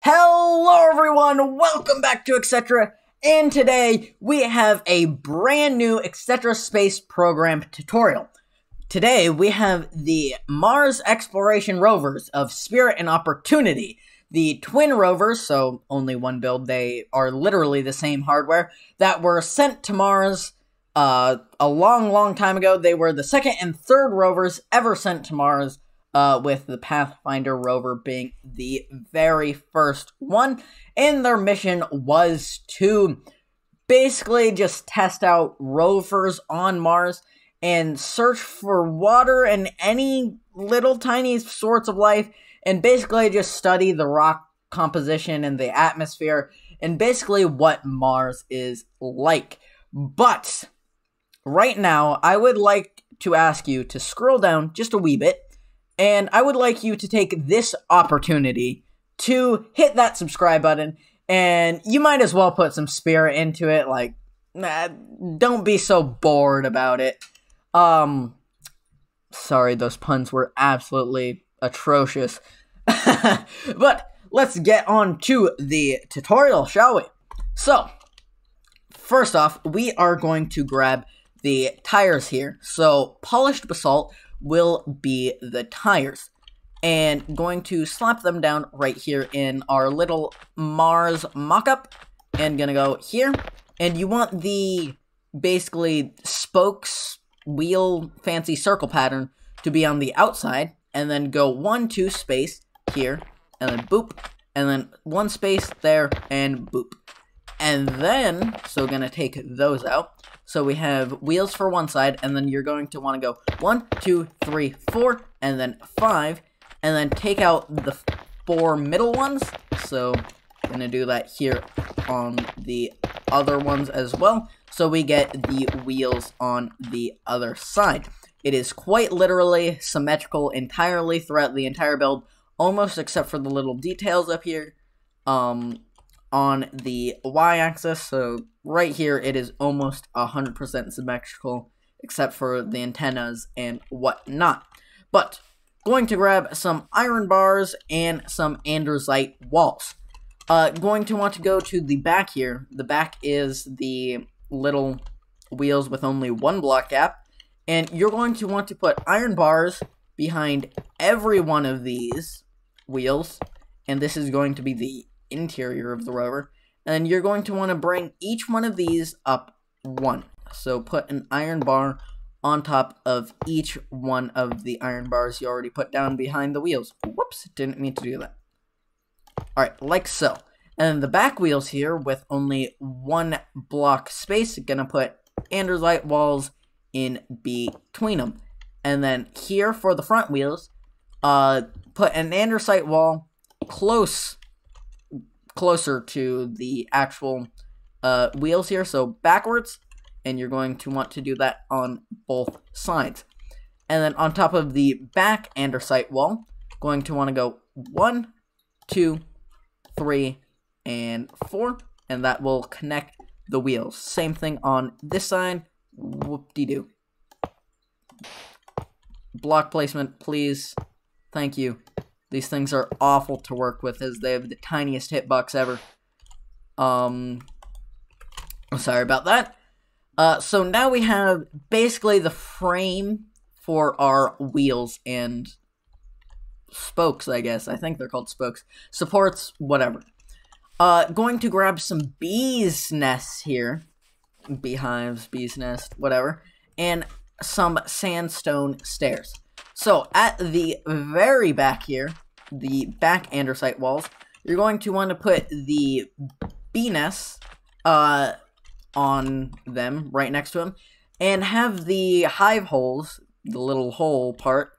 Hello everyone, welcome back to Etc. And today we have a brand new Etc. Space Program tutorial. Today we have the Mars Exploration Rovers of Spirit and Opportunity. The twin rovers, so only one build, they are literally the same hardware, that were sent to Mars a long time ago. They were the second and third rovers ever sent to Mars, with the Pathfinder rover being the very first one, and their mission was to basically just test out rovers on Mars and search for water and any little tiny sorts of life, and basically just study the rock composition and the atmosphere, and basically what Mars is like. But right now, I would like to ask you to scroll down just a wee bit, and I would like you to take this opportunity to hit that subscribe button, and you might as well put some spirit into it. Like, don't be so bored about it. Sorry, those puns were absolutely atrocious. But let's get on to the tutorial, shall we? So, first off, we are going to grab the tires here. So, polished basalt will be the tires, and going to slap them down right here in our little Mars mock-up, and gonna go here, and you want the basically spokes wheel fancy circle pattern to be on the outside, and then go 1 2 space here, and then boop, and then 1 space there, and boop. And then, so gonna take those out. So we have wheels for one side, and then you're going to want to go 1 2 3 4, and then 5, and then take out the 4 middle ones. So gonna do that here on the other ones as well, so we get the wheels on the other side. It is quite literally symmetrical entirely throughout the entire build, almost except for the little details up here on the y-axis. So right here it is almost 100% symmetrical, except for the antennas and whatnot. But going to grab some iron bars and some andesite walls. Going to want to go to the back here. The back is the little wheels with only 1 block gap, and you're going to want to put iron bars behind every one of these wheels, and this is going to be the interior of the rover. And you're going to want to bring each one of these up 1. So put an iron bar on top of each one of the iron bars you already put down behind the wheels. Whoops, didn't mean to do that. Alright, like so. And the back wheels here, with only 1 block space, gonna put andesite walls in between them. And then here for the front wheels, put an andesite wall closer to the actual wheels here, so backwards, and you're going to want to do that on both sides. And then on top of the back andesite wall, going to want to go 1 2 3 and 4, and that will connect the wheels. Same thing on this side. Whoop-de-doo. Block placement, please. Thank you. These things are awful to work with, as they have the tiniest hitbox ever. I'm sorry about that. So now we have basically the frame for our wheels and spokes, I guess. I think they're called spokes. Supports, whatever. Going to grab some bees' nests here. Beehives, bees' nest, whatever. And some sandstone stairs. So, at the very back here, the back andesite walls, you're going to want to put the bee nests on them, right next to them, and have the hive holes, the little hole part,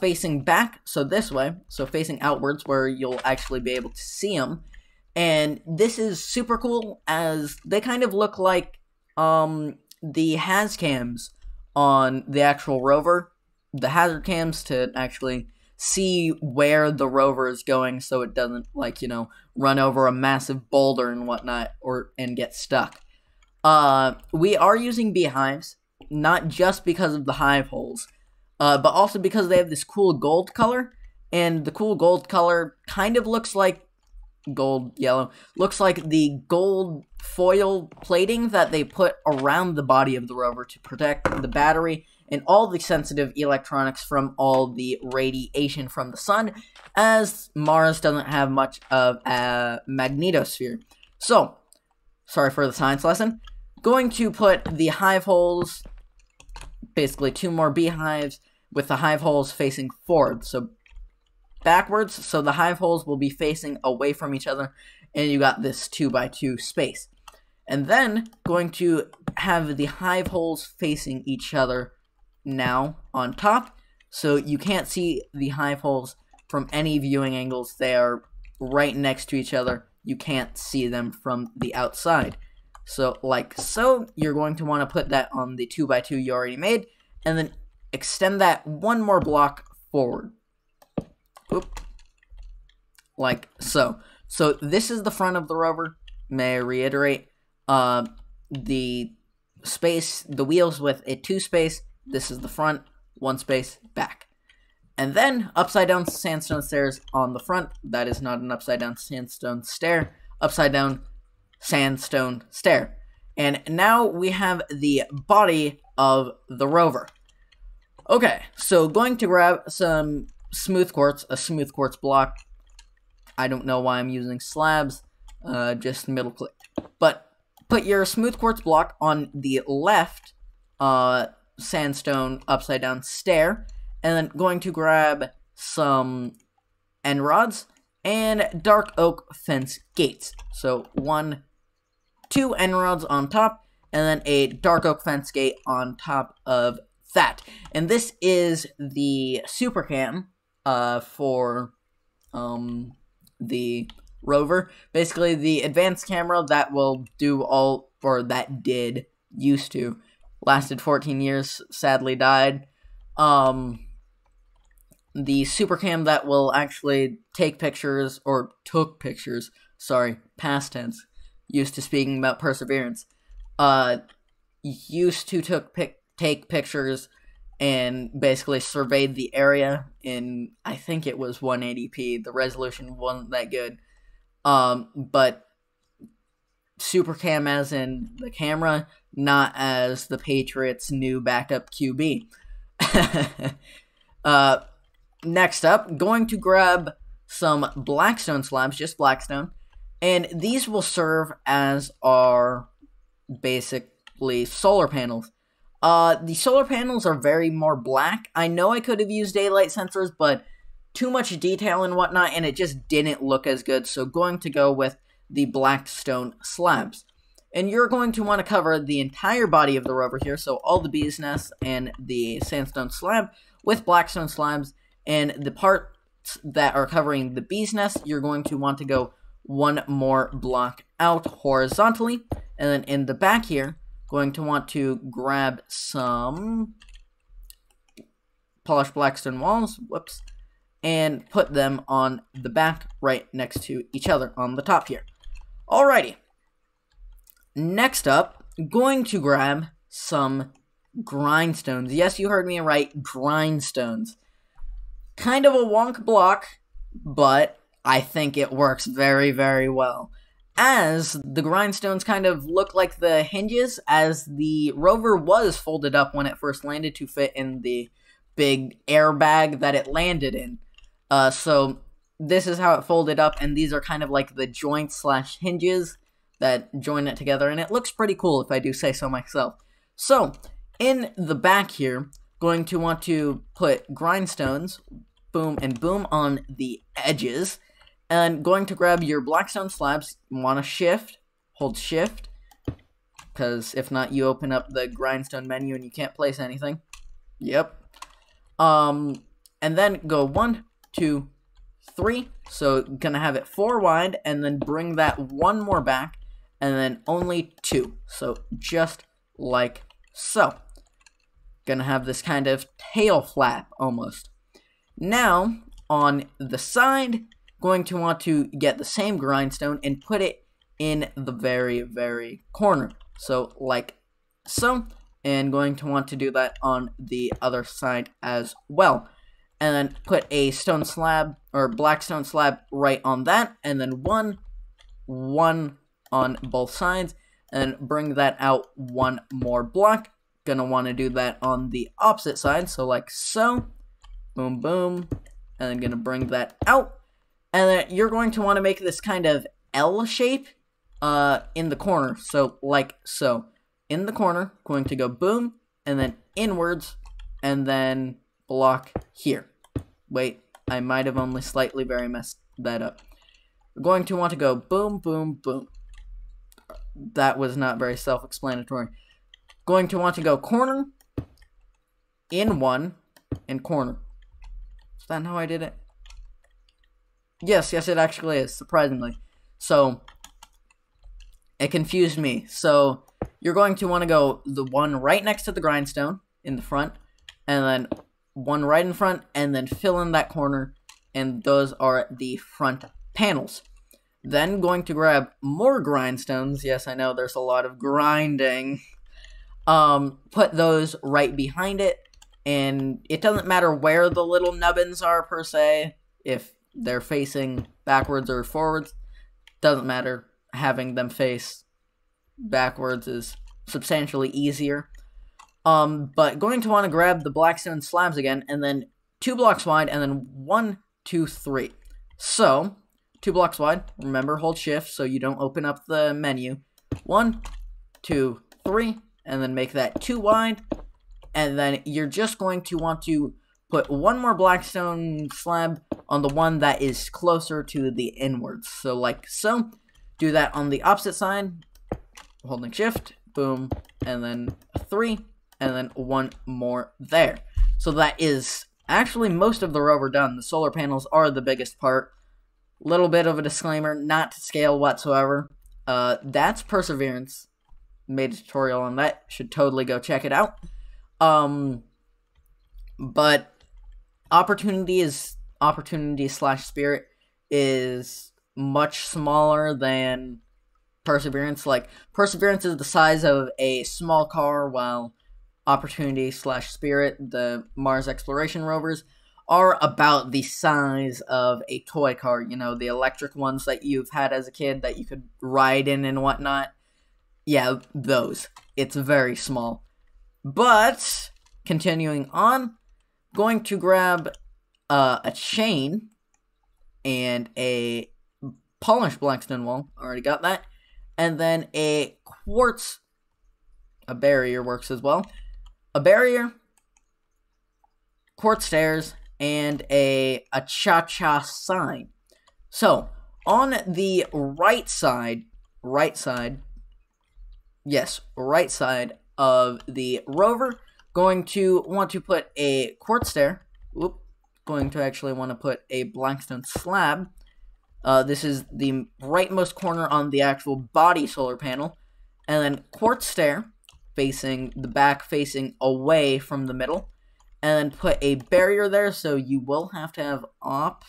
facing back, so this way, so facing outwards, where you'll actually be able to see them. And this is super cool, as they kind of look like the HAZ cams on the actual rover. The hazard cams to actually see where the rover is going, so it doesn't, like, you know, run over a massive boulder and whatnot, and get stuck. We are using beehives, not just because of the hive holes, but also because they have this cool gold color, and the cool gold color kind of looks like gold, yellow. Looks like the gold foil plating that they put around the body of the rover to protect the battery and all the sensitive electronics from all the radiation from the sun, as Mars doesn't have much of a magnetosphere. So, sorry for the science lesson. Going to put the hive holes, basically 2 more beehives, with the hive holes facing forward. So, backwards, so the hive holes will be facing away from each other, and you got this 2x2 space. And then, going to have the hive holes facing each other now on top, so you can't see the hive holes from any viewing angles. They are right next to each other. You can't see them from the outside. So, like so, you're going to want to put that on the 2x2 you already made, and then extend that 1 more block forward. Oop. Like so. So, this is the front of the rover. May I reiterate? The space, the wheels with a 2 space. This is the front, 1 space, back. And then, upside down sandstone stairs on the front. That is not an upside down sandstone stair. Upside down sandstone stair. And now we have the body of the rover. Okay, so going to grab some smooth quartz, a smooth quartz block. I don't know why I'm using slabs, just middle click. But put your smooth quartz block on the left sandstone upside down stair, and then going to grab some end rods and dark oak fence gates. So 2 end rods on top, and then a dark oak fence gate on top of that. And this is the super cam for the rover. Basically, the advanced camera that will do all, or that did, used to, lasted 14 years, sadly died. The super cam that will actually take pictures, or took pictures, sorry, past tense, used to speaking about perseverance, used to take pictures and basically surveyed the area in, I think it was 180p. The resolution wasn't that good. But Supercam as in the camera, not as the Patriots' new backup QB. Next up, going to grab some blackstone slabs, just blackstone, and these will serve as our basically solar panels. The solar panels are very more black. I know I could have used daylight sensors, but too much detail and whatnot, and it just didn't look as good, so going to go with the blackstone slabs. And you're going to want to cover the entire body of the rover here, so all the bees' nests and the sandstone slab with blackstone slabs, and the parts that are covering the bees' nest, you're going to want to go 1 more block out horizontally, and then in the back here, going to want to grab some polished blackstone walls, whoops, and put them on the back right next to each other on the top here. Alrighty. Next up, going to grab some grindstones. Yes, you heard me right, grindstones. Kind of a wonk block, but I think it works very, very well. As the grindstones kind of look like the hinges, as the rover was folded up when it first landed to fit in the big airbag that it landed in. So this is how it folded up, and these are kind of like the joints / hinges that join it together, and it looks pretty cool if I do say so myself. So, in the back here, going to want to put grindstones, boom and boom, on the edges, and going to grab your blackstone slabs. You want to hold shift, because if not, you open up the grindstone menu and you can't place anything. Yep. And then go 1, 2, 3. So gonna have it 4 wide, and then bring that 1 more back, and then only 2. So just like so. Gonna have this kind of tail flap almost. Now on the side, going to want to get the same grindstone and put it in the very, very corner. So like so. And going to want to do that on the other side as well. and then put a stone slab, or black stone slab right on that, and then one on both sides, and bring that out one more block. Gonna want to do that on the opposite side, so like so. Boom, boom. And then gonna bring that out. And then you're going to want to make this kind of L shape in the corner. So like so. In the corner, going to go boom, and then inwards, and then block here. Wait, I might have only slightly very messed that up. We're going to want to go boom, boom, boom. That was not very self-explanatory. Going to want to go corner, in one, and corner. Is that how I did it? Yes, it actually is, surprisingly. So, it confused me. So, you're going to want to go the one right next to the grindstone in the front, and then one right in front, and then fill in that corner, and those are the front panels. Then going to grab more grindstones. Yes, I know there's a lot of grinding. Put those right behind it, and it doesn't matter where the little nubbins are per se, if they're facing backwards or forwards, doesn't matter. Having them face backwards is substantially easier. But going to want to grab the blackstone slabs again, and then 2 blocks wide, and then 1, 2, 3. So, 2 blocks wide, remember, hold shift so you don't open up the menu. 1, 2, 3, and then make that 2 wide, and then you're just going to want to put 1 more blackstone slab on the one that is closer to the inwards. So like so. Do that on the opposite side, holding shift, boom, and then 3, and then 1 more there. So that is actually most of the rover done. The solar panels are the biggest part. Little bit of a disclaimer, not to scale whatsoever. That's Perseverance. Made a tutorial on that. Should totally go check it out. But Opportunity / Spirit is much smaller than Perseverance. Like, Perseverance is the size of a small car, while Opportunity / Spirit, the Mars exploration rovers, are about the size of a toy car. You know, the electric ones that you've had as a kid that you could ride in and whatnot. Yeah, those. It's very small. But, continuing on, going to grab a chain and a polished blackstone wall. Already got that. And then a quartz. A barrier works as well. A barrier, quartz stairs, and a cha-cha sign. So, on the right side of the rover, going to want to put a quartz stair. Going to actually want to put a blackstone slab. This is the rightmost corner on the actual body solar panel. And then quartz stair, facing the back, facing away from the middle. And then put a barrier there, so you will have to have op.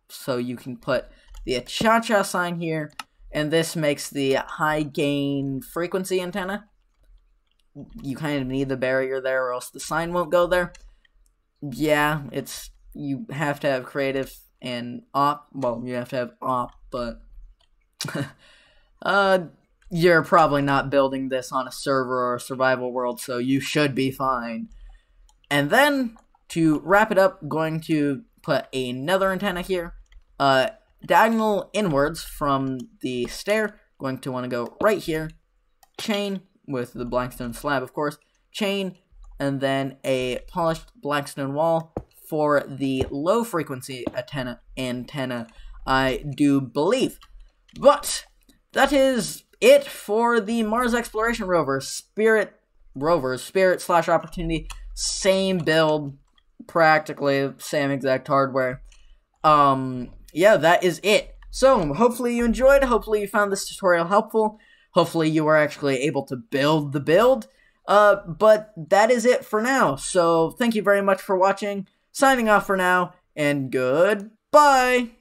So you can put the cha-cha sign here. And this makes the high gain frequency antenna. You kind of need the barrier there, or else the sign won't go there. Yeah, you have to have creative and op. Well, you have to have op, but you're probably not building this on a server or a survival world, so you should be fine. And then, to wrap it up, going to put another antenna here. Diagonal inwards from the stair. Going to want to go right here. Chain, with the blackstone slab, of course. Chain, and then a polished blackstone wall for the low frequency antenna, I do believe. But that is it for the Mars exploration rover. Spirit / Opportunity, same build, practically same exact hardware. Yeah, that is it. So, hopefully you enjoyed, hopefully you found this tutorial helpful, hopefully you were actually able to build the build. But that is it for now. So, thank you very much for watching. Signing off for now, and goodbye!